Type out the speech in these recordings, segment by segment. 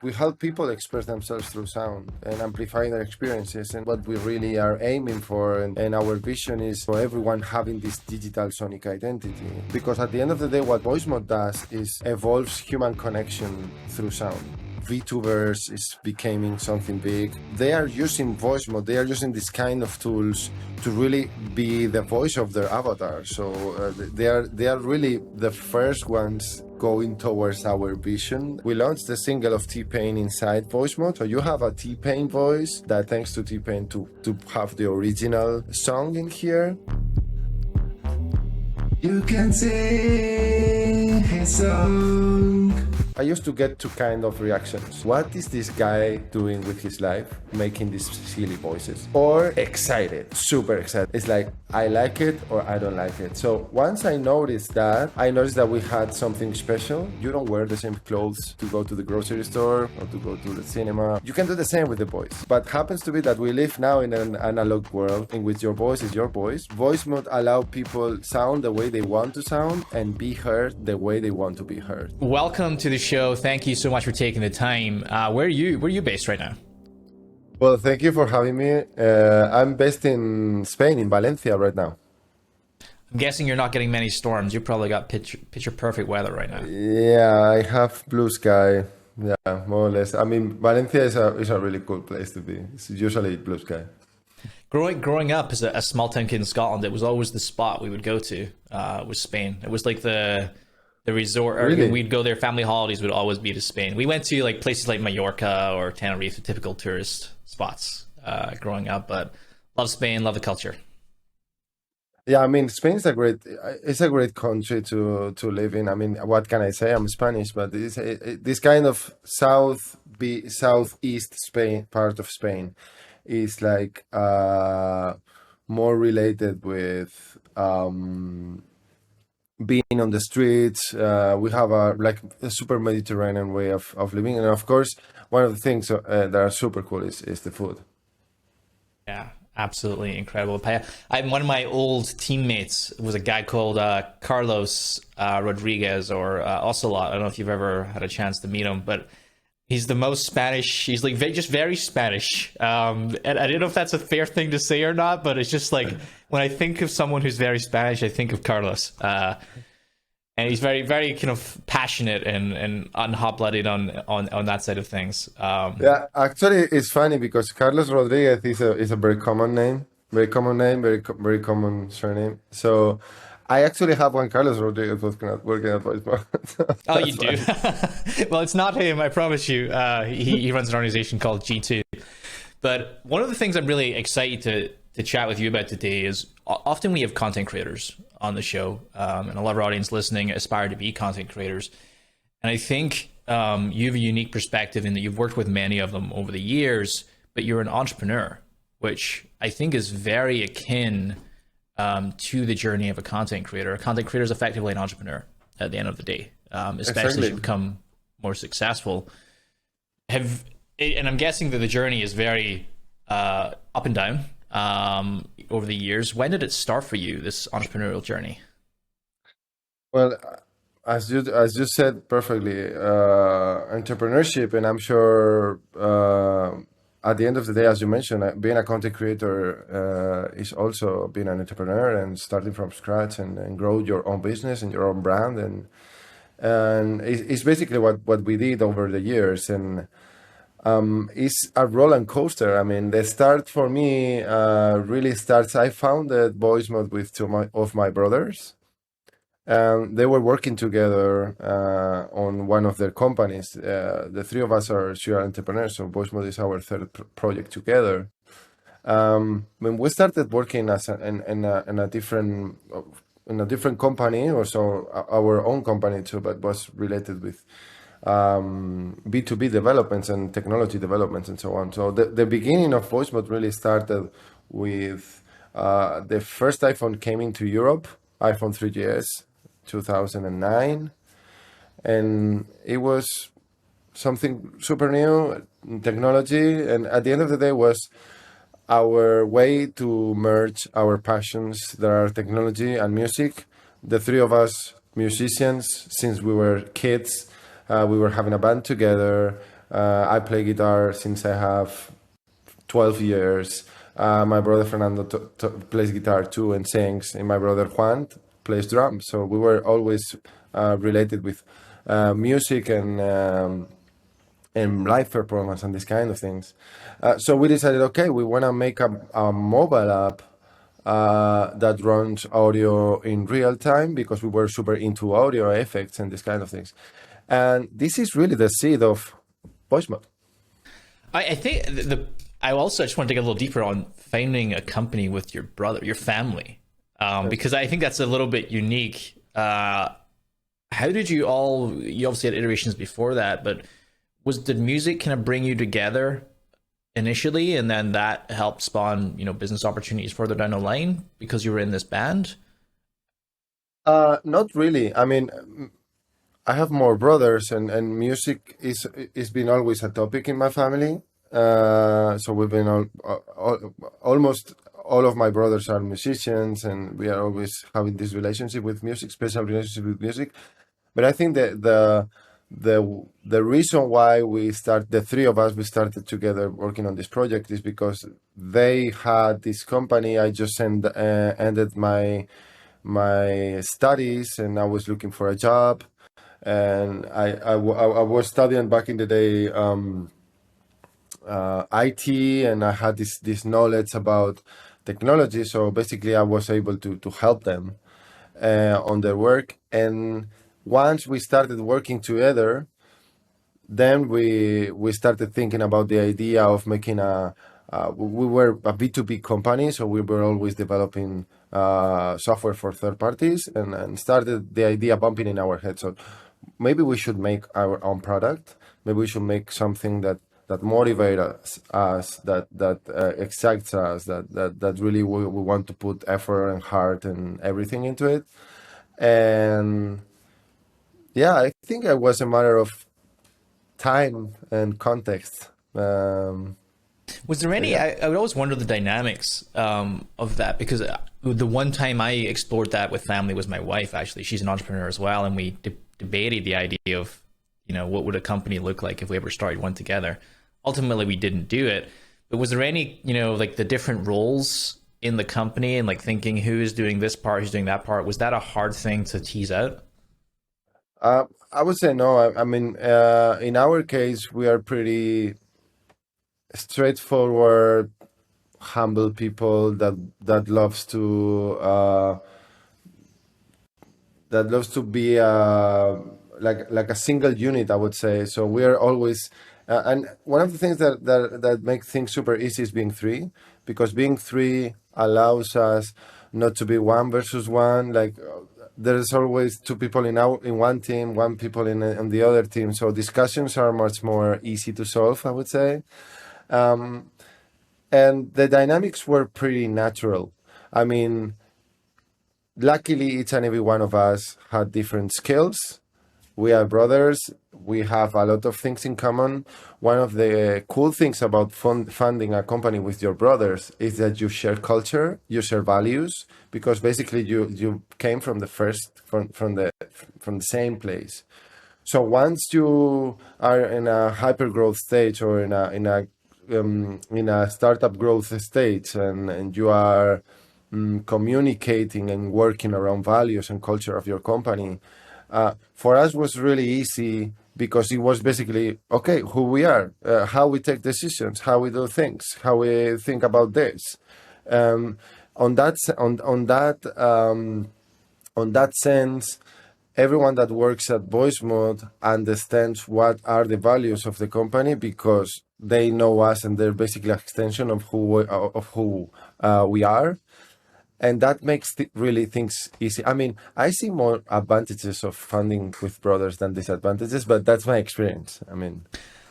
We help people express themselves through sound and amplify their experiences. And what we really are aiming for and our vision is for everyone having this digital sonic identity. Because at the end of the day, what Voicemod does is evolves human connection through sound. VTubers is becoming something big. They are using Voicemod, they are using this kind of tools to really be the voice of their avatar. So they are really the first ones going towards our vision. We launched the single of T-Pain inside Voicemod. So you have a T-Pain voice that thanks to T-Pain to have the original song in here. You can sing his song. I used to get two kind of reactions. What is this guy doing with his life, making these silly voices? Or excited, super excited. It's like, I like it or I don't like it. So once I noticed that we had something special. You don't wear the same clothes to go to the grocery store or to go to the cinema. You can do the same with the voice. But happens to be that we live now in an analog world in which your voice is your voice. Voicemod allow people sound the way they want to sound and be heard the way they want to be heard. Welcome to the show. Thank you so much for taking the time. Where are you based right now? Well, thank you for having me. I'm based in Spain, in Valencia right now. I'm guessing you're not getting many storms. You probably got picture perfect weather right now. Yeah, I have blue sky. Yeah, more or less. I mean, Valencia is a really cool place to be. It's usually blue sky. Growing up as a small town kid in Scotland, it was always the spot we would go to. Was Spain. It was like the resort. Really? We'd go there. Family holidays would always be to Spain. We went to like places like Mallorca or Tenerife, the typical tourist spots growing up. But love Spain, love the culture. Yeah, I mean, Spain is it's a great country to live in. I mean, what can I say? I'm Spanish, but this kind of southeast Spain part of Spain is like more related with being on the streets. We have a super Mediterranean way of living, and of course, one of the things that are super cool is the food. Yeah, absolutely incredible. One of my old teammates was a guy called Carlos Rodriguez or Ocelot. I don't know if you've ever had a chance to meet him, but he's the most Spanish. He's like just very Spanish. And I don't know if that's a fair thing to say or not, but it's just like when I think of someone who's very Spanish, I think of Carlos. And he's very, very kind of passionate and hot-blooded on that side of things. Yeah, actually, it's funny because Carlos Rodriguez is a very common name, very common surname. So I actually have one Carlos Rodriguez working at Voicemod. Oh, you do? Well, it's not him, I promise you. He runs an organization called G2. But one of the things I'm really excited to chat with you about today is often we have content creators on the show, and a lot of our audience listening aspire to be content creators. And I think you have a unique perspective in that you've worked with many of them over the years, but you're an entrepreneur, which I think is very akin to the journey of a content creator. A content creator is effectively an entrepreneur at the end of the day, especially as you become more successful. And I'm guessing that the journey is very up and down over the years. When did it start for you, this entrepreneurial journey? Well, as you said perfectly, entrepreneurship, and I'm sure at the end of the day, as you mentioned, being a content creator is also being an entrepreneur and starting from scratch and grow your own business and your own brand, and it's basically what we did over the years. And it's a roller coaster. I mean, the start for me really starts. I founded Voicemod with two of my brothers. They were working together on one of their companies. The three of us are serial entrepreneurs, so Voicemod is our third project together. When we started working in a different company, or so our own company too, but was related with B2B developments and technology developments and so on. So the beginning of Voicemod really started with the first iPhone came into Europe, iPhone 3GS, 2009, and it was something super new technology, and at the end of the day was our way to merge our passions that are technology and music. The three of us musicians, since we were kids, we were having a band together. I play guitar since I have 12 years. My brother Fernando plays guitar too and sings, and my brother Juan plays drums. So we were always related with music and live performance and these kind of things. So we decided, okay, we want to make a mobile app that runs audio in real time because we were super into audio effects and these kind of things. And this is really the seed of Voicemod. I think I also just want to dig a little deeper on finding a company with your brother, your family, because I think that's a little bit unique. How did you obviously had iterations before that, but did music kind of bring you together initially, and then that helped spawn, business opportunities further down the line because you were in this band? Not really. I mean, I have more brothers, and music is been always a topic in my family. So we've been almost all of my brothers are musicians, and we are always having this relationship with music, special relationship with music. But I think that the reason why the three of us, we started together working on this project is because they had this company. I just ended my studies, and I was looking for a job, and I was studying back in the day IT, and I had this knowledge about technology. So basically, I was able to help them on their work. And once we started working together, then we started thinking about the idea of making we were a B2B company, so we were always developing software for third parties, and started the idea bumping in our head. So maybe we should make our own product. Maybe we should make something that motivates us, that excites us, that really we want to put effort and heart and everything into it. And yeah, I think it was a matter of time and context. Was there any? Yeah. I would always wonder the dynamics of that, because the one time I explored that with family was my wife. Actually, she's an entrepreneur as well, and we debated the idea of, what would a company look like if we ever started one together. Ultimately, we didn't do it. But was there any, like the different roles in the company and like thinking who's doing this part, who's doing that part? Was that a hard thing to tease out? I would say no. I mean, in our case, we are pretty straightforward, humble people that loves to be like a single unit, I would say. So we are always, and one of the things that make things super easy is being three, because being three allows us not to be one versus one. Like there's always two people in one team, one people in the other team. So discussions are much more easy to solve, I would say. And the dynamics were pretty natural. I mean, luckily, each and every one of us had different skills. We are brothers. We have a lot of things in common. One of the cool things about funding a company with your brothers is that you share culture, you share values, because basically you came from the same place. So once you are in a hyper growth stage, or in a startup growth stage, and you are communicating and working around values and culture of your company, for us was really easy, because it was basically, okay, who we are, how we take decisions, how we do things, how we think about this. On that sense, everyone that works at Voicemod understands what are the values of the company, because they know us, and they're basically an extension of who we are. And that makes really things easy. I mean, I see more advantages of funding with brothers than disadvantages, but that's my experience. I mean,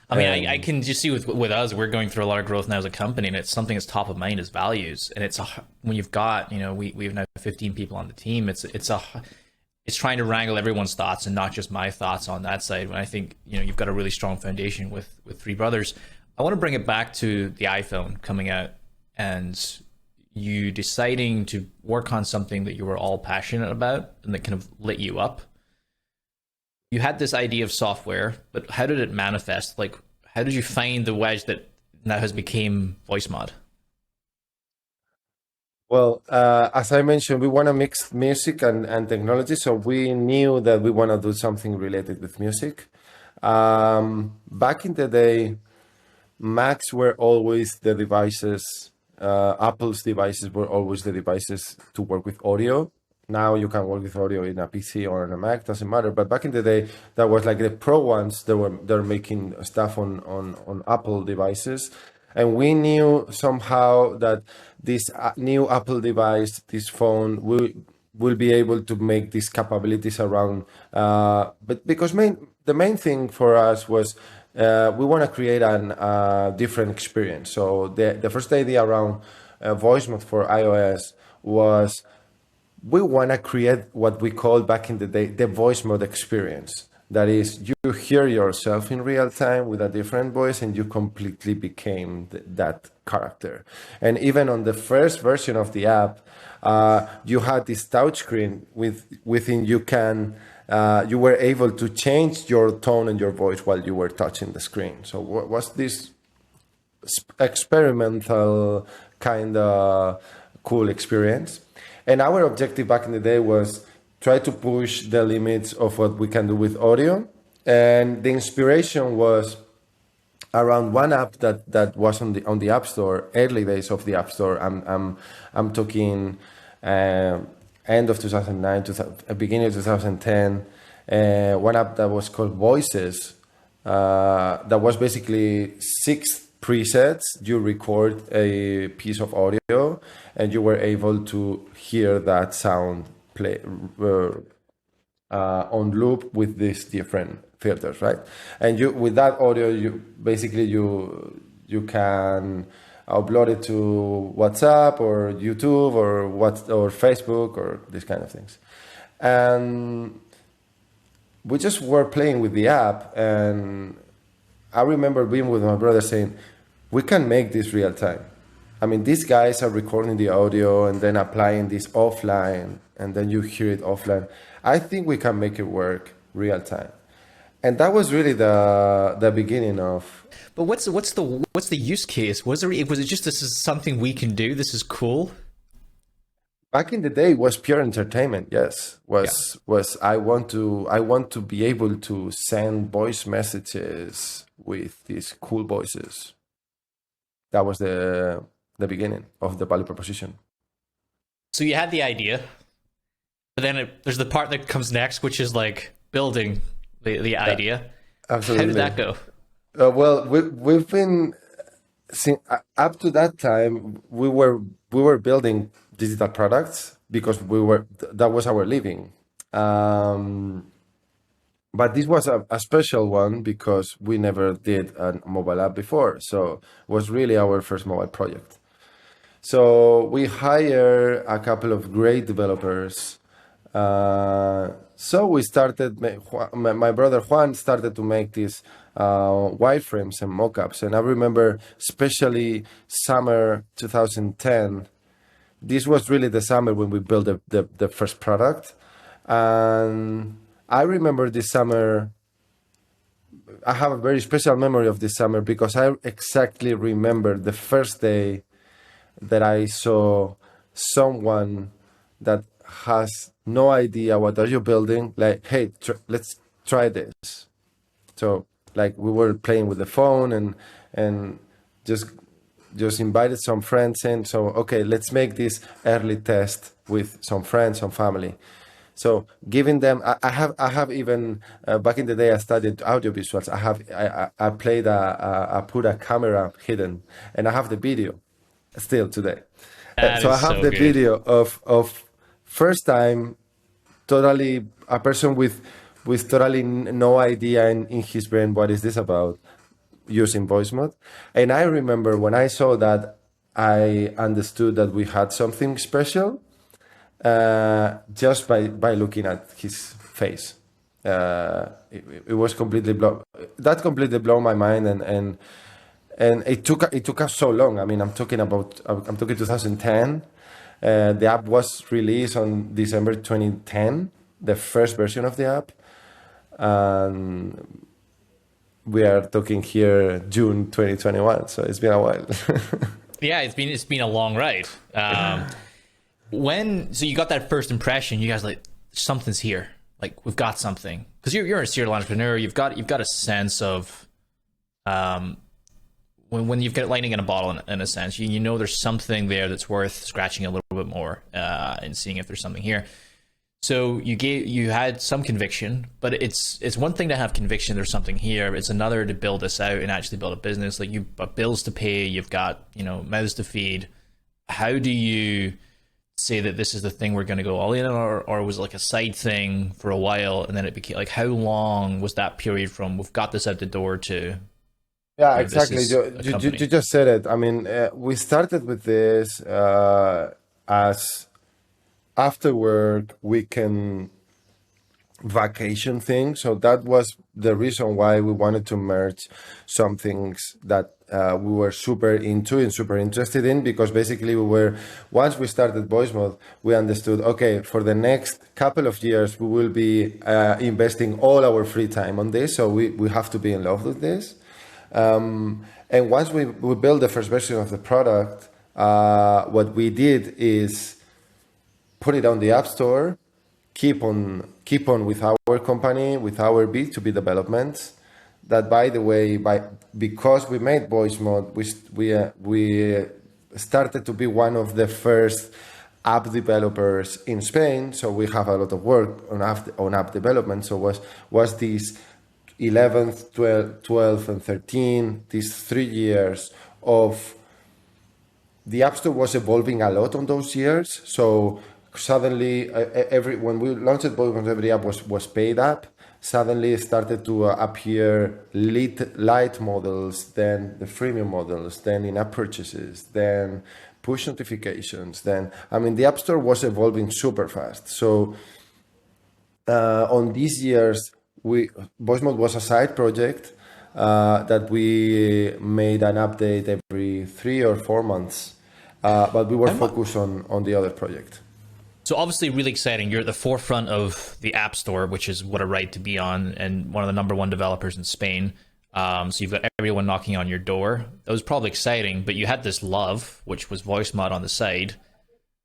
I can just see with us, we're going through a lot of growth now as a company, and it's something that's top of mind is values. And when you've got, we've now 15 people on the team, it's trying to wrangle everyone's thoughts and not just my thoughts on that side. When I think, you've got a really strong foundation with three brothers. I want to bring it back to the iPhone coming out and you deciding to work on something that you were all passionate about and that kind of lit you up. You had this idea of software, but how did it manifest? Like, How did you find the wedge that now has became Voicemod? Well, as I mentioned, we want to mix music and technology, so we knew that we want to do something related with music. Back in the day, Macs were always the devices, Apple's devices were always the devices to work with audio. Now you can work with audio in a PC or on a Mac, doesn't matter. But back in the day, that was like the pro ones. They're making stuff on Apple devices, and we knew somehow that this new Apple device, this phone, will be able to make these capabilities around. But because the main thing for us was we want to create an different experience. So the first idea around Voicemod for iOS was we want to create what we called back in the day the voice mode experience. That is, you hear yourself in real time with a different voice and you completely became that character. And even on the first version of the app, you had this touchscreen within you were able to change your tone and your voice while you were touching the screen. So what was this experimental kind of cool experience? And our objective back in the day was try to push the limits of what we can do with audio. And the inspiration was around one app that was on the App Store, early days of the App Store. I'm talking end of 2009 to beginning of 2010. One app that was called Voices, that was basically 6 presets. You record a piece of audio and you were able to hear that sound play on loop with these different filters, right? And you, with that audio, you basically you can upload it to WhatsApp or YouTube or Facebook or these kind of things. And we just were playing with the app, and I remember being with my brother saying, we can make this real time. I mean, these guys are recording the audio and then applying this offline, and then you hear it offline. I think we can make it work real time. And that was really the beginning of. But what's the use case? Was it just this is something we can do? This is cool. Back in the day, it was pure entertainment. Yes, was I want to be able to send voice messages with these cool voices. That was the beginning of the value proposition. So you had the idea, but then there's the part that comes next, which is like building the idea. Absolutely. How did that go? Well, we've been up to that time. We were building digital products because that was our living. But this was a special one because we never did a mobile app before. So it was really our first mobile project. So we hired a couple of great developers. So we started, my brother Juan started to make these wireframes and mockups. And I remember especially summer 2010, this was really the summer when we built the first product. And I remember this summer, I have a very special memory of this summer because I exactly remember the first day that I saw someone that has no idea what are you building, like, hey, let's try this. So like we were playing with the phone and just invited some friends in. So, okay, let's make this early test with some friends, some family. So giving them, I have even back in the day I studied audiovisuals. I played I put a camera hidden, and I have the video still today. So I have the good. video of first time, totally a person with totally no idea in his brain what is this about, using Voicemod. And I remember when I saw that, I understood that we had something special. Just by looking at his face, it was completely completely blew my mind, and it took us so long. I mean, I'm talking 2010. The app was released on December 2010, the first version of the app, and we are talking here June 2021, so it's been a while. Yeah, it's been a long ride. So you got that first impression, you guys like something's here. Like we've got something because you're a serial entrepreneur. You've got a sense of when you've got lightning in a bottle in a sense. You know there's something there that's worth scratching a little bit more and seeing if there's something here. So you had some conviction, but it's one thing to have conviction there's something here. It's another to build this out and actually build a business. Like you've got bills to pay, you've got mouths to feed. How do you say that this is the thing we're going to go all in on, or was it like a side thing for a while and then it became like, how long was that period from we've got this out the door to Yeah, exactly. You just said it. I mean, we started with this as after work weekend vacation thing. So that was the reason why we wanted to merge some things that we were super into and super interested in, because basically once we started Voicemod, we understood, okay, for the next couple of years, we will be investing all our free time on this. So we have to be in love with this. And once we built the first version of the product, what we did is put it on the App Store, keep on with our company, with our B2B developments. That, by the way, because we made Voicemod, we started to be one of the first app developers in Spain. So we have a lot of work on app development. So was this 11th, 12th, and 13, these 3 years of the App Store was evolving a lot on those years. So suddenly, when we launched Voicemod, every app was paid app. Suddenly it started to appear light models, then the freemium models, then in-app purchases, then push notifications. The App Store was evolving super fast. So on these years, Voicemod was a side project that we made an update every 3 or 4 months, but we were focused on the other project. So obviously really exciting. You're at the forefront of the App Store, which is what a right to be on, and one of the number one developers in Spain. So you've got everyone knocking on your door. That was probably exciting, but you had this love, which was Voicemod on the side.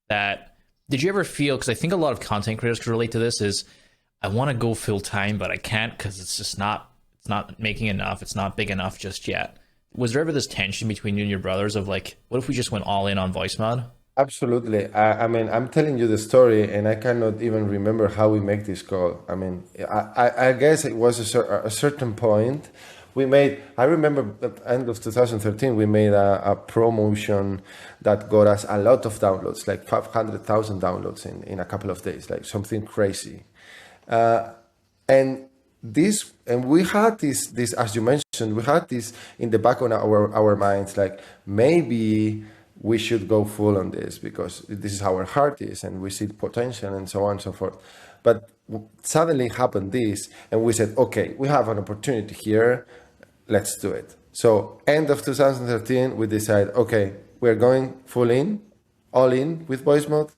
Did you ever feel, because I think a lot of content creators could relate to this, is I want to go full time, but I can't because it's not making enough. It's not big enough just yet. Was there ever this tension between you and your brothers of like, what if we just went all in on Voicemod? Absolutely. I'm telling you the story, and I cannot even remember how we make this call. I guess it was a certain point we made. I remember at the end of 2013, we made a promotion that got us a lot of downloads, like 500,000 downloads in a couple of days, like something crazy. And we had this, as you mentioned, we had this in the back of our minds, like maybe we should go full on this because this is how our heart is and we see potential and so on and so forth. But suddenly happened this, and we said, okay, we have an opportunity here, let's do it. So end of 2013, we decided, okay, we're going all in with Voicemod.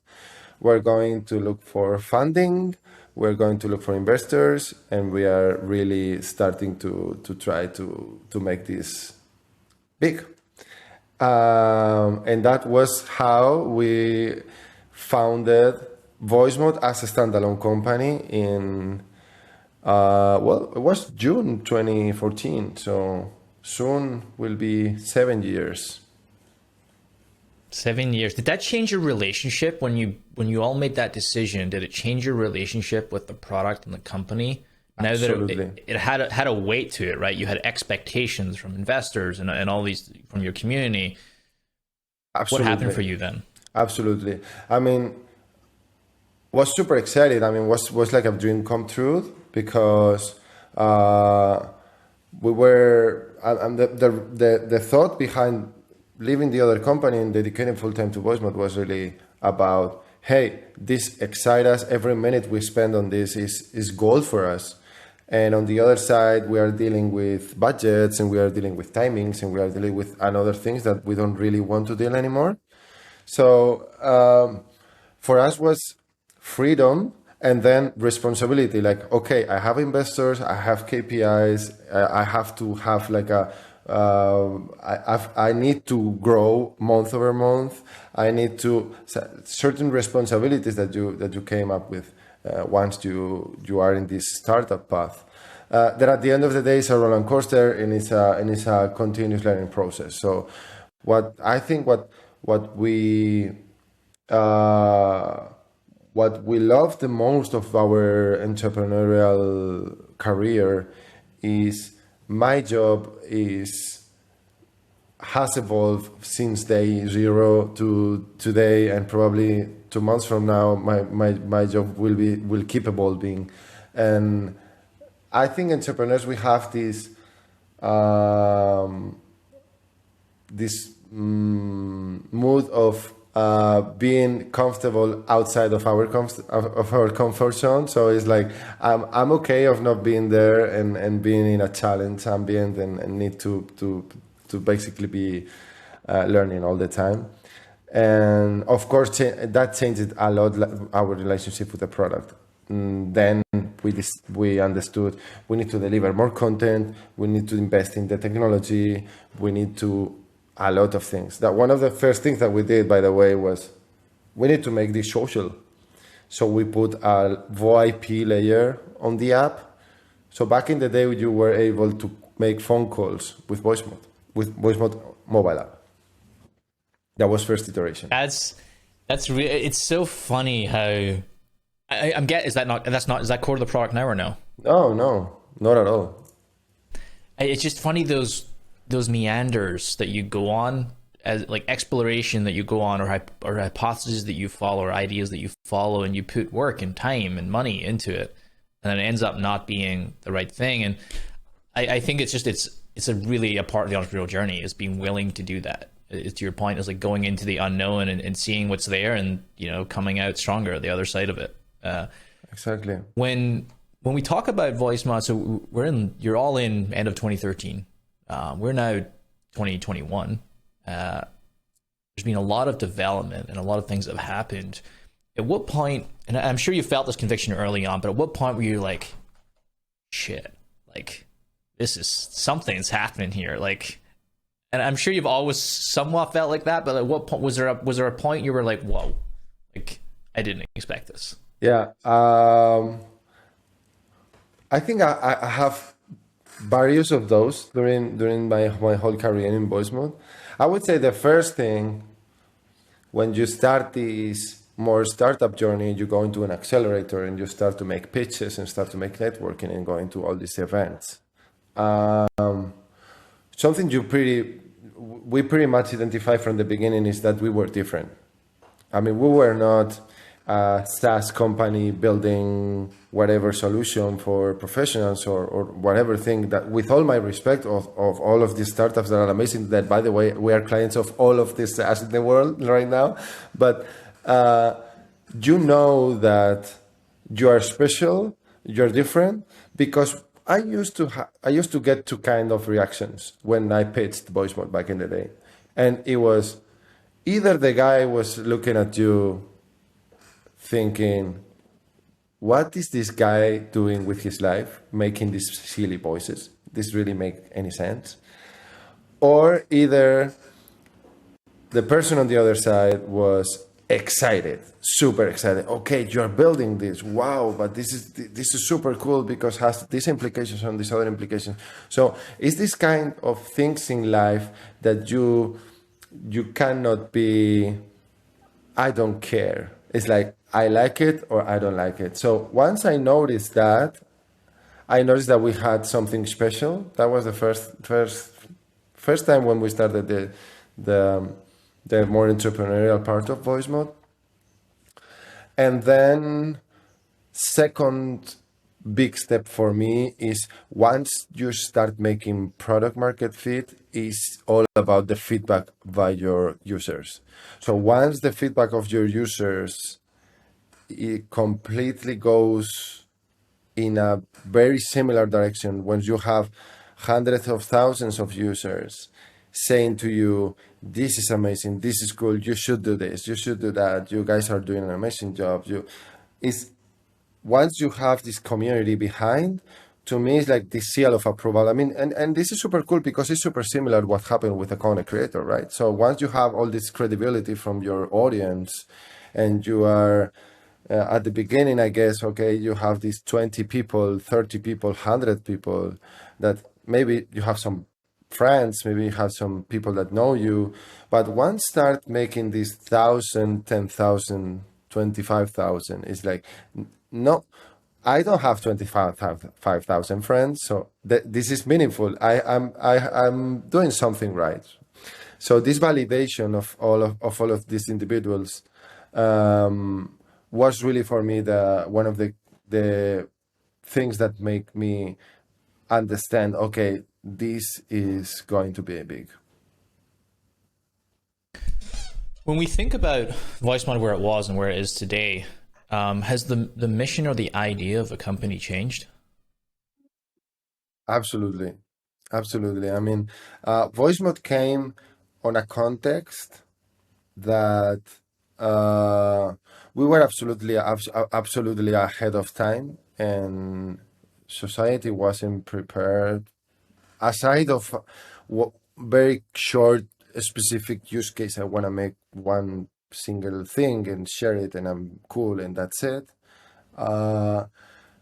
We're going to look for funding. We're going to look for investors, and we are really starting to try to make this big. And that was how we founded Voicemod as a standalone company in, it was June 2014. So soon will be 7 years. 7 years. Did that change your relationship when you all made that decision? Did it change your relationship with the product and the company? Now Absolutely. that it had a weight to it, right? You had expectations from investors and all these from your community. Absolutely. What happened for you then? Absolutely. Was super excited. Was like a dream come true because we were. The thought behind leaving the other company and dedicating full time to Voicemod was really about, hey, this excites us. Every minute we spend on this is gold for us. And on the other side, we are dealing with budgets, and we are dealing with timings, and we are dealing with other things that we don't really want to deal anymore. So for us was freedom And then responsibility, like, okay, I have investors, I have KPIs, I have to have like I need to grow month over month. I need to certain responsibilities that you came up with once you are in this startup path. That at the end of the day is a roller coaster, and it's a continuous learning process. So, what I think what we uh, what we love the most of our entrepreneurial career is my job is has evolved since day zero to today, and probably 2 months from now my job will keep evolving. And I think entrepreneurs, we have this mood of being comfortable outside of our comfort zone. So it's like I'm okay of not being there and being in a challenge ambient, and need to basically be learning all the time. And of course, that changed a lot our relationship with the product. Then we understood we need to deliver more content, we need to invest in the technology, we need to a lot of things. That one of the first things that we did, by the way, was we need to make this social. So we put a VoIP layer on the app. So back in the day, you were able to make phone calls with Voicemod mobile app. That was first iteration. That's really, it's so funny how I'm getting, is that core to the product now or no? No, not at all. It's just funny those meanders that you go on, as like exploration that you go on, or hypotheses that you follow, or ideas that you follow, and you put work and time and money into it, and then it ends up not being the right thing. And I think it's a really a part of the entrepreneurial journey, is being willing to do that. It's, to your point, is like going into the unknown and seeing what's there, and coming out stronger the other side of it. Exactly. When we talk about Voicemod, so you're all in end of 2013. We're now 2021. There's been a lot of development and a lot of things that have happened. At what point, and I'm sure you felt this conviction early on, but at what point were you like, shit, like this is something's happening here? Like, and I'm sure you've always somewhat felt like that, but at what point was there a point you were like, whoa, like I didn't expect this? Yeah. I think I have various of those during my whole career in Voicemod. I would say the first thing, when you start this more startup journey, you go into an accelerator and you start to make pitches and start to make networking and go into all these events. Something we pretty much identify from the beginning is that we were different. I mean, we were not a SaaS company building whatever solution for professionals or whatever thing. That, with all my respect of all of these startups that are amazing, that by the way, we are clients of all of these SaaS in the world right now, but you know that you are special, you're different, because I used to get two kind of reactions when I pitched Voicemod back in the day, and it was either the guy was looking at you thinking, what is this guy doing with his life, making these silly voices? This really make any sense? Or either the person on the other side was excited, super excited. Okay, you're building this. Wow, but this is super cool because it has these implications and these other implications. So it's this kind of things in life that you cannot be, I don't care. It's like, I like it or I don't like it. So once I noticed that we had something special. That was the first time when we started the more entrepreneurial part of Voicemod. And then second big step for me is, once you start making product market fit, is all about the feedback by your users. So once the feedback of your users, it completely goes in a very similar direction, when you have hundreds of thousands of users saying to you, this is amazing, this is cool, you should do this, you should do that, you guys are doing an amazing job, once you have this community behind, to me, it's like the seal of approval. I mean, and this is super cool because it's super similar to what happened with a content creator, right? So once you have all this credibility from your audience, and you are at the beginning, I guess, okay, you have these 20 people, 30 people, 100 people that maybe you have some friends, maybe you have some people that know you, but once start making these 1,000, 10,000, 25,000, it's like, no, I don't have 25,000 friends, so this is meaningful. I'm doing something right. So this validation of all of these individuals was really for me the one of the things that make me understand. Okay, this is going to be big. When we think about Voicemod where it was and where it is today, has the mission or the idea of a company changed? Absolutely, absolutely. I mean, Voicemod came on a context that we were absolutely ahead of time, and society wasn't prepared. Aside of very short, specific use case, I want to make one single thing and share it, and I'm cool, and that's it. Uh,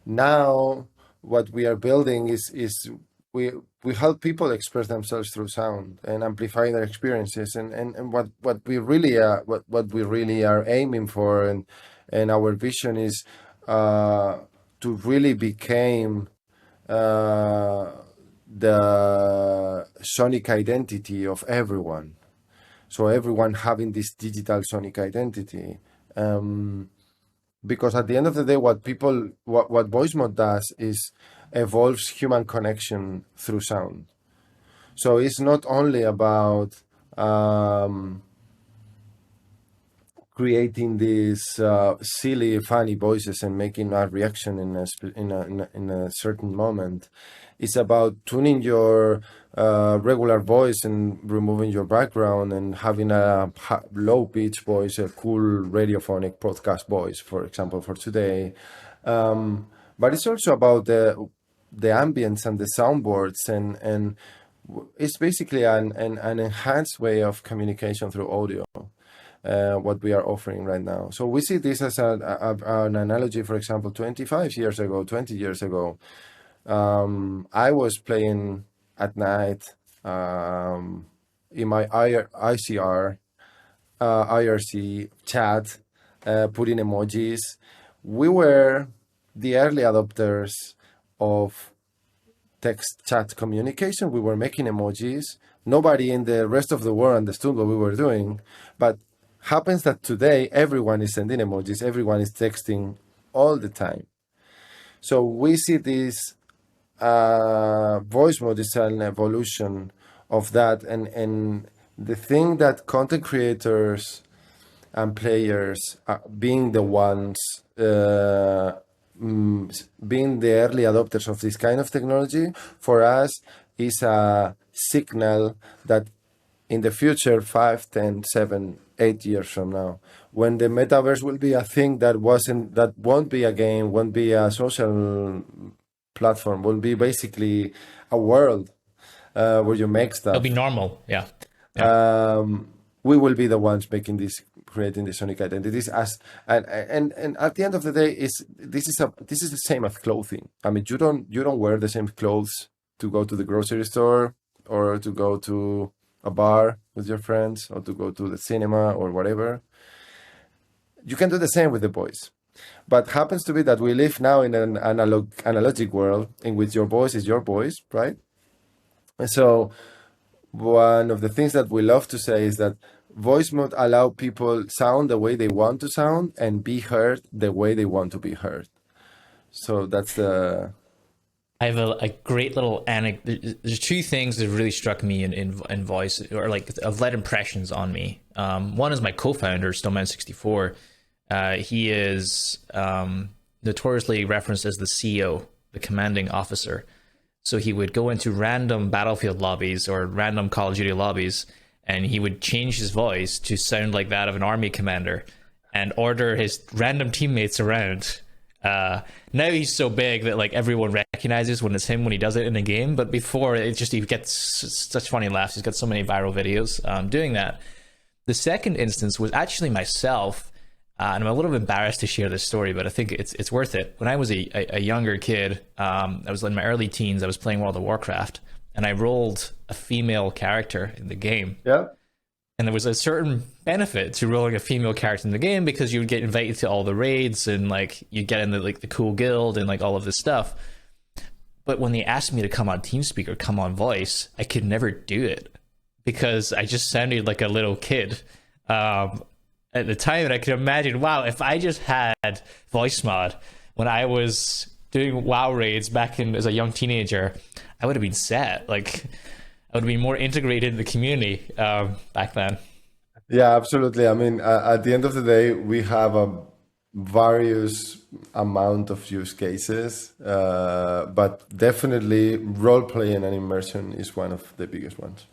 Now, what we are building is we we help people express themselves through sound and amplify their experiences, and what we really are what we really are aiming for, and our vision is to really become uh, the sonic identity of everyone. So everyone having this digital sonic identity. Because at the end of the day, what Voicemod does is evolves human connection through sound. So it's not only about creating these silly, funny voices and making a reaction in a certain moment. It's about tuning your regular voice and removing your background and having a low pitch voice, a cool radiophonic podcast voice, for example, for today. But it's also about the ambience and the soundboards, and it's basically an enhanced way of communication through audio. What we are offering right now. So we see this as an analogy. For example, 25 years ago, 20 years ago, I was playing at night in my ICR, IRC chat, putting emojis. We were the early adopters of text chat communication. We were making emojis. Nobody in the rest of the world understood what we were doing, but happens that today everyone is sending emojis, everyone is texting all the time. So we see this voice mode is an evolution of that, and the thing that content creators and players being the ones being the early adopters of this kind of technology for us is a signal that in the future, 5, 10, 7, 8 years from now, when the metaverse will be a thing that won't be a game, won't be a social platform, will be basically a world where you make stuff. It'll be normal, yeah. We will be the ones making this, creating the sonic identities. And at the end of the day, this is the same as clothing. I mean, you don't wear the same clothes to go to the grocery store or to go to a bar with your friends or to go to the cinema or whatever. You can do the same with the voice. But happens to be that we live now in an analogic world in which your voice is your voice, right? And so one of the things that we love to say is that voice mode allow people sound the way they want to sound and be heard the way they want to be heard. So that's the... I have a great little anecdote. There's two things that really struck me in voice, or like have led impressions on me. One is my co-founder, Snowman64. He is notoriously referenced as the CEO, the commanding officer. So he would go into random Battlefield lobbies or random Call of Duty lobbies, and he would change his voice to sound like that of an army commander and order his random teammates around Now he's so big that like everyone recognizes when it's him when he does it in a game. But before, it just he gets such funny laughs. He's got so many viral videos doing that. The second instance was actually myself, and I'm a little embarrassed to share this story, but I think it's worth it. When I was a younger kid, I was in my early teens. I was playing World of Warcraft, and I rolled a female character in the game. Yeah. And there was a certain benefit to rolling a female character in the game because you would get invited to all the raids and like you get in the cool guild and like all of this stuff. But when they asked me to come on TeamSpeak or come on voice, I could never do it because I just sounded like a little kid at the time. And I could imagine, wow, if I just had Voicemod when I was doing WoW raids back as a young teenager, I would have been set. Like, I would be more integrated in the community back then. Yeah, absolutely. I mean, at the end of the day, we have a various amount of use cases, but definitely role playing and immersion is one of the biggest ones.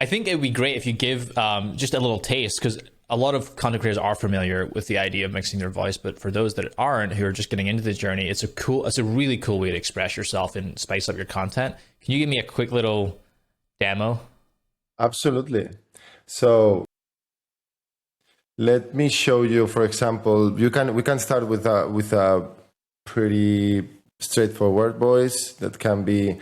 I think it would be great if you give just a little taste, because a lot of content creators are familiar with the idea of mixing their voice, but for those that aren't, who are just getting into the journey, it's a really cool way to express yourself and spice up your content. Can you give me a quick little demo? Absolutely. So let me show you, for example, we can start with a pretty straightforward voice that can be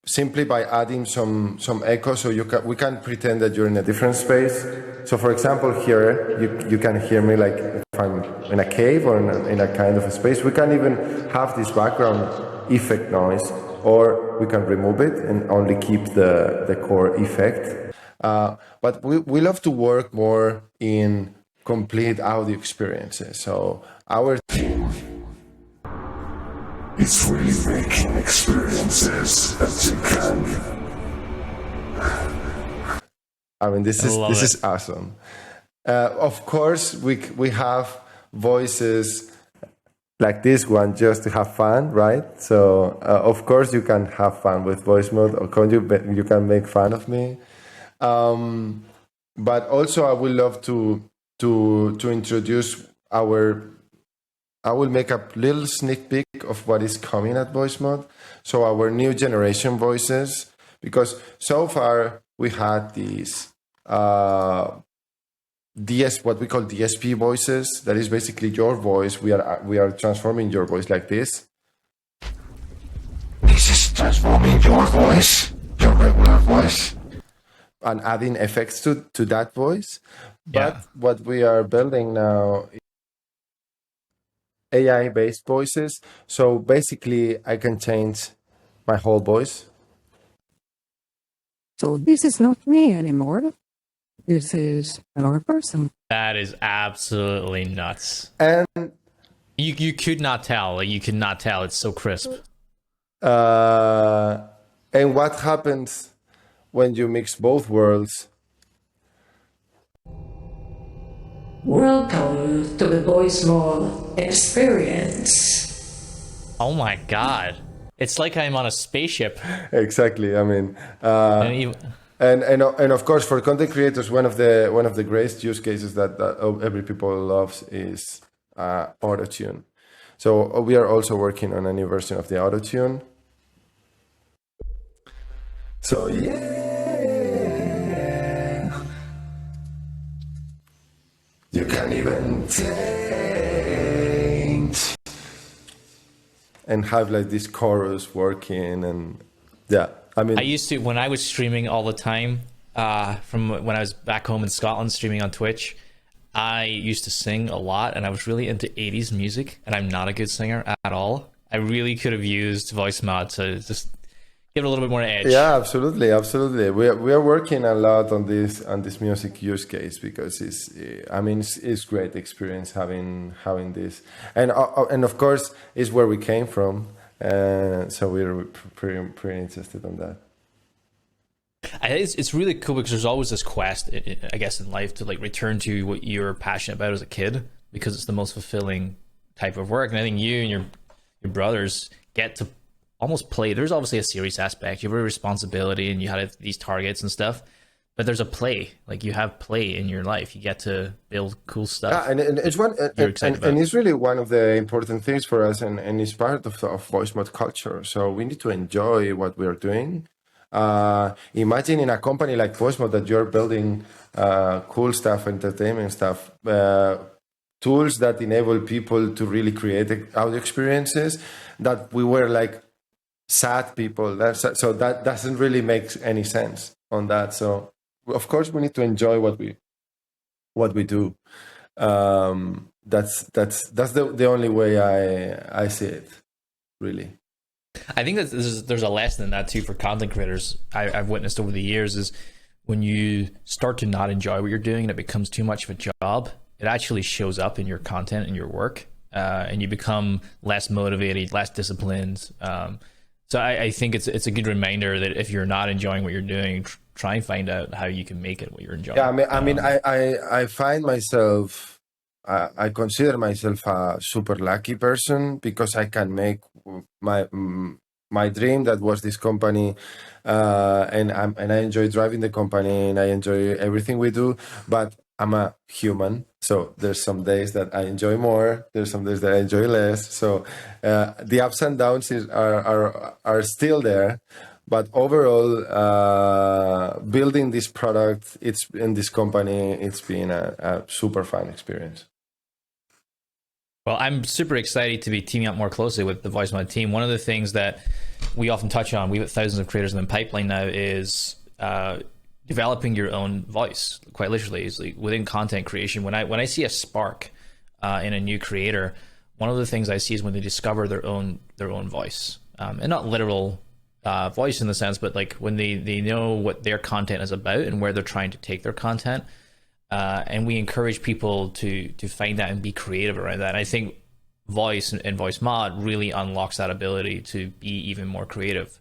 simply by adding some echo, so we can pretend that you're in a different space. So for example, here you can hear me like if I'm in a cave or in a kind of a space. We can even have this background effect noise, or we can remove it and only keep the core effect. But we love to work more in complete audio experiences. So our team is really making experiences that you can. I mean, this is awesome. Of course, we have voices like this one just to have fun, right? So of course you can have fun with voice mode, or you can make fun of me. But also I would love to introduce I will make a little sneak peek of what is coming at Voicemod. So our new generation voices, because so far we had these what we call DSP voices. That is basically your voice. We are transforming your voice like this. This is transforming your voice, your regular voice, and adding effects to that voice. But what we are building now is AI-based voices. So basically, I can change my whole voice. So this is not me anymore. This is another person. That is absolutely nuts. And you could not tell. Like, you could not tell. It's so crisp. And what happens when you mix both worlds? Welcome to the Voicemod experience. Oh my god. It's like I'm on a spaceship. Exactly. I mean, and of course, for content creators, one of the greatest use cases that every people loves is autotune. So we are also working on a new version of the autotune. So you can even change and have like this chorus working, and yeah. I mean, I used to, when I was streaming all the time, from when I was back home in Scotland streaming on Twitch, I used to sing a lot, and I was really into 80s music, and I'm not a good singer at all. I really could have used Voicemod to just give it a little bit more edge. Yeah, absolutely. We are working a lot on this music use case, because it's great experience having this, and of course it's where we came from. So we're pretty interested on that. It's really cool because there's always this quest, I guess, in life to like return to what you're passionate about as a kid, because it's the most fulfilling type of work. And I think you and your brothers get to almost play. There's obviously a serious aspect. You have a responsibility, and you had these targets and stuff. but there's a play. Like you have play in your life. You get to build cool stuff. Yeah, and it's one, You're excited about. and it's really one of the important things for us, and it's part of Voicemod culture. So we need to enjoy what we are doing. Imagine in a company like Voicemod that you're building cool stuff, entertainment stuff, tools that enable people to really create audio experiences. That we were like sad people. So that doesn't really make any sense on that. So of course we need to enjoy what we do. That's the only way I see it, really. I think that there's a lesson in that too for content creators. I've witnessed over the years is when you start to not enjoy what you're doing and it becomes too much of a job, it actually shows up in your content and your work, and you become less motivated, less disciplined. So I think it's a good reminder that if you're not enjoying what you're doing, try and find out how you can make it what you're enjoying. Yeah, I find myself, I consider myself a super lucky person because I can make my dream, that was this company, and I enjoy driving the company and I enjoy everything we do, but I'm a human, so there's some days that I enjoy more, there's some days that I enjoy less. So the ups and downs are still there, but overall, building this product, it's in this company, it's been a super fun experience. Well, I'm super excited to be teaming up more closely with the Voicemod team. One of the things that we often touch on, we've got thousands of creators in the pipeline now, is developing your own voice. Quite literally, is like within content creation. When I see a spark in a new creator, one of the things I see is when they discover their own voice, and not literal voice in the sense, but like when they know what their content is about and where they're trying to take their content. And we encourage people to find that and be creative around that. And I think voice and Voicemod really unlocks that ability to be even more creative.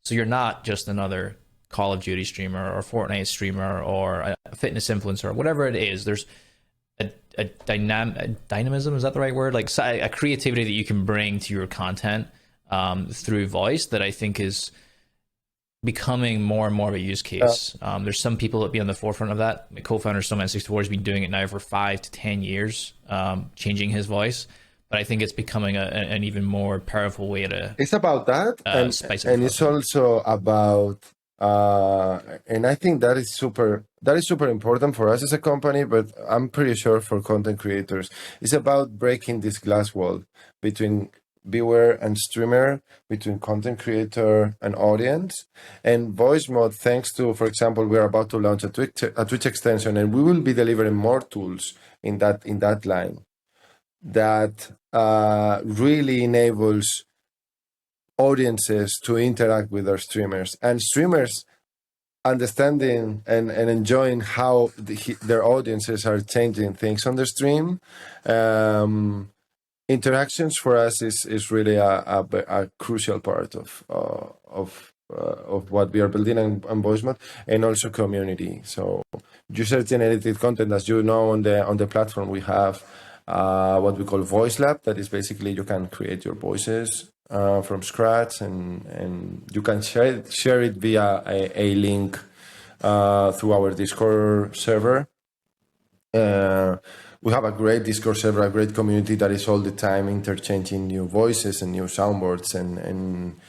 So you're not just another Call of Duty streamer or Fortnite streamer or a fitness influencer or whatever it is. There's a dynamism, is that the right word? Like a creativity that you can bring to your content through voice that I think is becoming more and more of a use case. There's some people that be on the forefront of that. My co-founder, Snowman64, has been doing it now for 5 to 10 years, changing his voice. But I think it's becoming an even more powerful way to. It's about that, and it's also about, and I think that is super important for us as a company. But I'm pretty sure for content creators, it's about breaking this glass wall between viewer and streamer, between content creator and audience. And Voicemod, thanks to, for example, we're about to launch a Twitch extension, and we will be delivering more tools in that line that really enables audiences to interact with their streamers, and streamers understanding and enjoying how their audiences are changing things on the stream. Interactions for us is really a crucial part of what we are building on Voicemod, and also community. So user generated content, as you know, on the platform we have what we call Voice Lab. That is basically you can create your voices from scratch, and you can share it via a link through our Discord server. We have a great Discord server, a great community that is all the time interchanging new voices and new soundboards and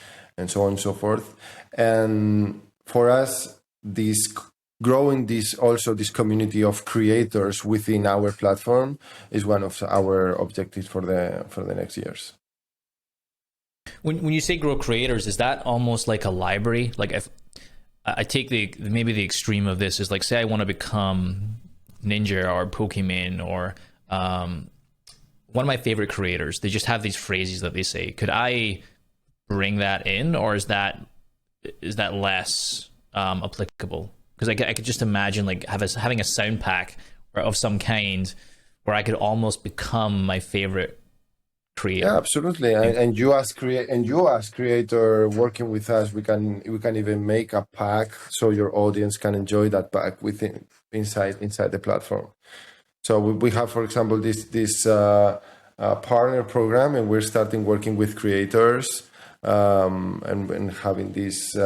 so on and so forth. And for us, growing this community of creators within our platform is one of our objectives for the next years. When you say grow creators, is that almost like a library? Like if I take maybe the extreme of this is like, say I want to become Ninja or Pokemon or one of my favorite creators, they just have these phrases that they say. Could I bring that in, or is that less applicable? Because I could just imagine like having a sound pack of some kind where I could almost become my favorite creator. Yeah, absolutely. And you as creator working with us, we can even make a pack so your audience can enjoy that pack inside the platform. So we have, for example, this partner program, and we're starting working with creators and having these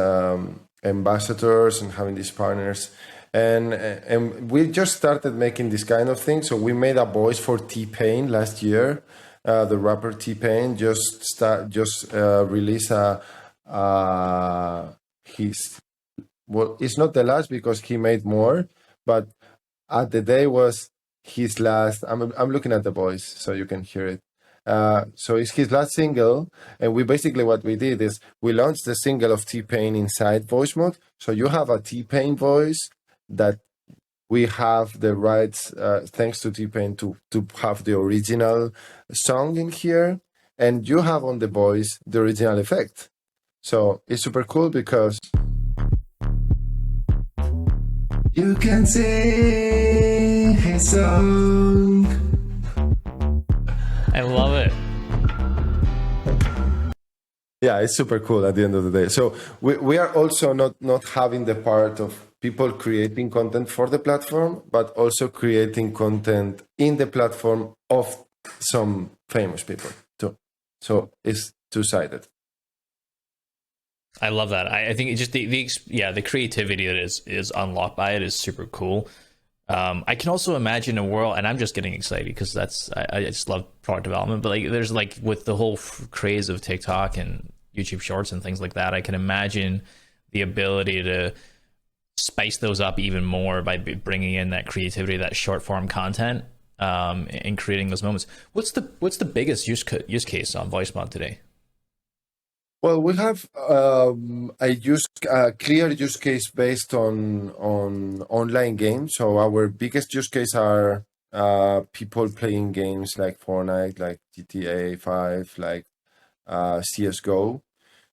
ambassadors and having these partners and we just started making this kind of thing. So we made a voice for T-Pain last year. The rapper T-Pain just released his, well, it's not the last because he made more, but at the day was his last. I'm looking at the voice so you can hear it. So it's his last single, and we basically what we did is we launched the single of T-Pain inside Voicemod. So you have a T-Pain voice that we have the rights, thanks to T-Pain, to have the original song in here, and you have on the voice the original effect. So it's super cool because you can sing his song. I love it. Yeah, it's super cool at the end of the day. So we are also not having the part of people creating content for the platform, but also creating content in the platform of some famous people too. So it's two-sided. I love that. I think it just the creativity that is unlocked by it is super cool. I can also imagine a world, and I'm just getting excited because I just love product development. But like, there's like with the whole craze of TikTok and YouTube Shorts and things like that, I can imagine the ability to spice those up even more by bringing in that creativity, that short form content, and creating those moments. What's the biggest use case on Voicemod today? Well, we have a clear use case based on online games. So our biggest use case are people playing games like Fortnite, like GTA 5, like CS:GO.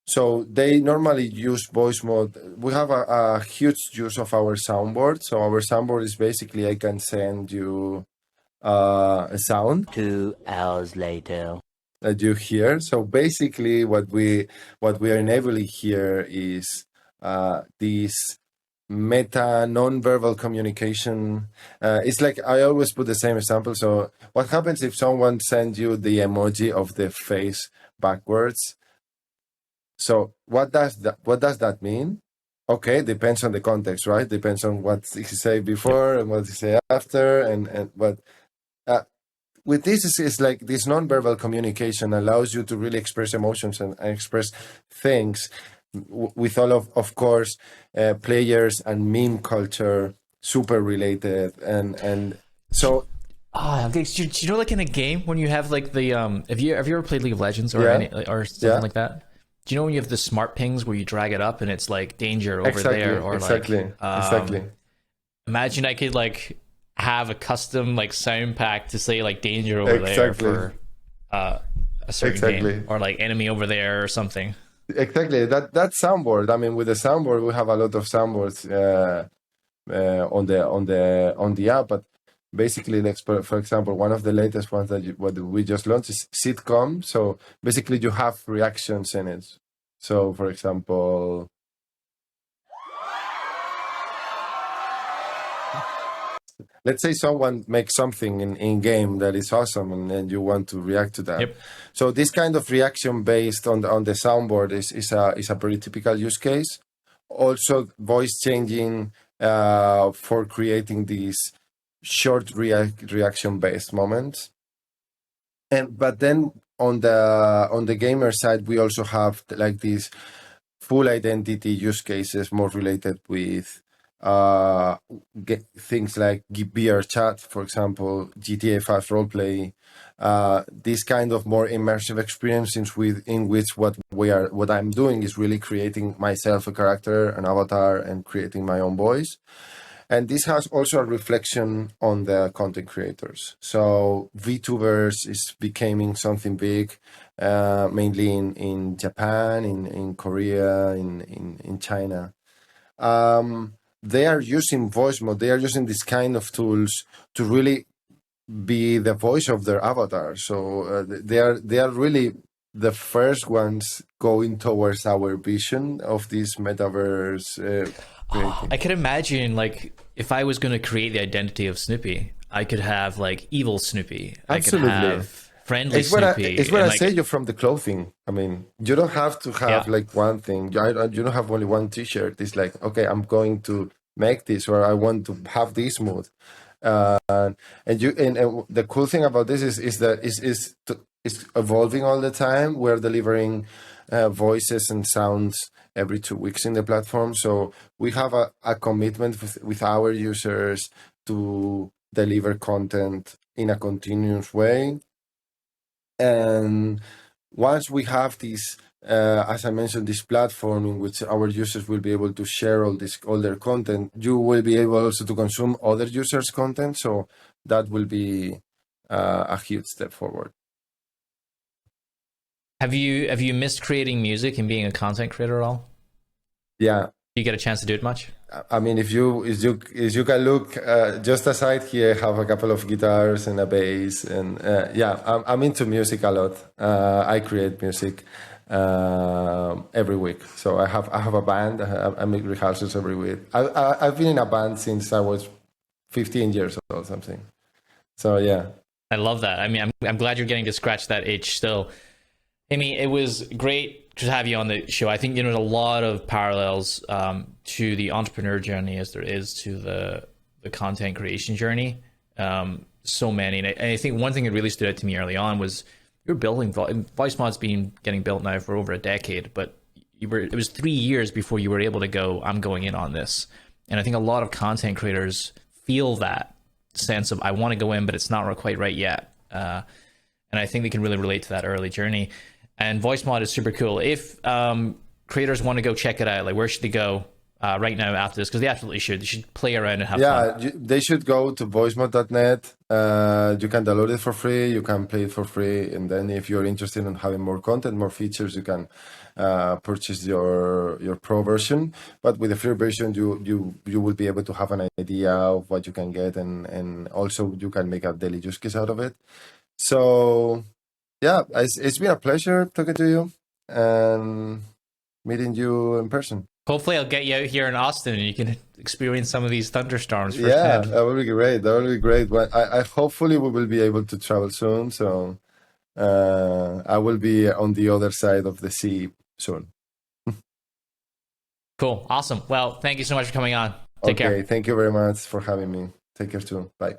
So they normally use Voicemod. We have a huge use of our soundboard. So our soundboard is basically I can send you a sound 2 hours later that you hear. So basically what we are enabling here is this meta non-verbal communication. It's like I always put the same example. So what happens if someone sends you the emoji of the face backwards? So what does that mean? Okay, depends on the context, right? Depends on what he said before and what he said after, and but with this is like this non-verbal communication allows you to really express emotions and express things with all of course players and meme culture super related and so. Okay. Do you know, like in a game when you have like the have you ever played League of Legends or or something like that? Do you know when you have the smart pings where you drag it up and it's like danger over there, or exactly. Imagine I could like have a custom like sound pack to say like danger over there for a certain game, or like enemy over there or something. Exactly. That soundboard. I mean, with the soundboard, we have a lot of soundboards on the app. But basically, for example, one of the latest ones what we just launched is sitcom. So basically, you have reactions in it. So, for example, let's say someone makes something in game that is awesome, and you want to react to that. Yep. So this kind of reaction based on the soundboard is a pretty typical use case. Also, voice changing for creating these short reaction based moments. But then on the gamer side, we also have like these full identity use cases more related with things like VR chat, for example, GTA 5 roleplay, this kind of more immersive experience in which what I'm doing is really creating myself a character, an avatar, and creating my own voice. And this has also a reflection on the content creators. So VTubers is becoming something big, mainly in Japan, in Korea, in China. They are using Voicemod. They are using this kind of tools to really be the voice of their avatar. So they are really the first ones going towards our vision of this metaverse. I could imagine, like, if I was going to create the identity of Snoopy, I could have like evil Snoopy. Absolutely. I could have friendly It's what Snoopy. I say you from the clothing. I mean, you don't have to have like one thing. You don't have only one T-shirt. It's like, okay, I'm going to make this, or I want to have this mood. And the cool thing about this is that it's evolving all the time. We're delivering voices and sounds every 2 weeks in the platform, so we have a commitment with our users to deliver content in a continuous way. And once we have this, as I mentioned, this platform in which our users will be able to share all their content, you will be able also to consume other users' content. So that will be a huge step forward. Have you missed creating music and being a content creator at all? Yeah. Do you get a chance to do it much? I mean, if you can look just aside here, I have a couple of guitars and a bass, and I'm into music a lot. I create music every week, so I have a band. I make rehearsals every week. I've been in a band since I was 15 years old or something. So yeah, I love that. I mean, I'm glad you're getting to scratch that itch still. I mean, it was great to have you on the show. I think there's a lot of parallels to the entrepreneur journey as there is to the content creation journey. So many. And I think one thing that really stood out to me early on was you're building Voicemod's been getting built now for over a decade, but it was 3 years before you were able to go, I'm going in on this. And I think a lot of content creators feel that sense of, I want to go in, but it's not quite right yet. And I think they can really relate to that early journey. And Voicemod is super cool. If creators want to go check it out, like where should they go right now after this? Because they absolutely should. They should play around and have fun. Yeah, they should go to voicemod.net. You can download it for free. You can play it for free. And then if you're interested in having more content, more features, you can purchase your pro version. But with the free version, you will be able to have an idea of what you can get. And also you can make a daily use case out of it. So yeah, it's been a pleasure talking to you and meeting you in person. Hopefully I'll get you out here in Austin and you can experience some of these thunderstorms firsthand. Yeah, that would be great. That would be great. Well, I hopefully we will be able to travel soon. So I will be on the other side of the sea soon. Cool. Awesome. Well, thank you so much for coming on. Take care. Thank you very much for having me. Take care too. Bye.